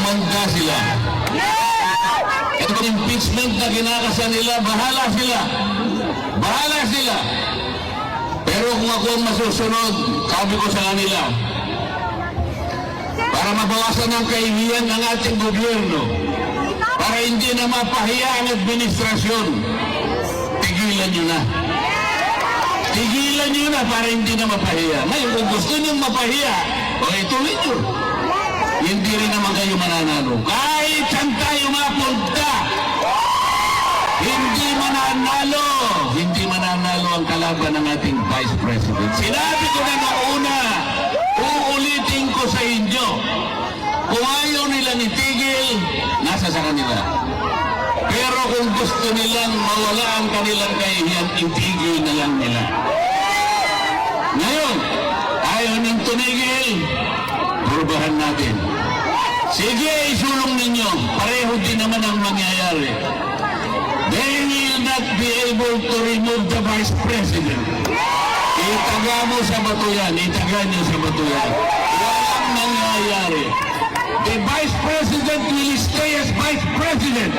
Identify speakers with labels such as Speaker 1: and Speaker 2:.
Speaker 1: kumanda sila. Ito impeachment na ginakasa nila, bahala sila. Bahala sila. Pero kung ako ang masusunod, sabi ko sa kanila, para mabawasan ang kahihiyan ng ating gobyerno, para hindi na mapahiya ang administrasyon, tigilan nyo na. Tigilan nyo na para hindi na mapahiya. Ngayon, kung gusto nyo mapahiya, o ituloy nyo. Hindi rin naman kayo mananalo. Kahit saan tayo mapunta, hindi mananalo. Hindi mananalo ang kalaban ng ating Vice President. Sinabi ko na noong una, uulitin ko sa inyo, kung ayaw nilang itigil, nasa sa kanila. Pero kung gusto nilang mawala ang kanilang kahihiyan, itigil na lang nila. Ngayon, ayaw nang tumigil, purbahan natin. Sige, isulong ninyo. Pareho din naman ang mangyayari. They will not be able to remove the Vice President. Itaga mo sa bato yan. Itaga niyo sa bato yan. Walang nangyayari. The Vice President will stay as Vice President.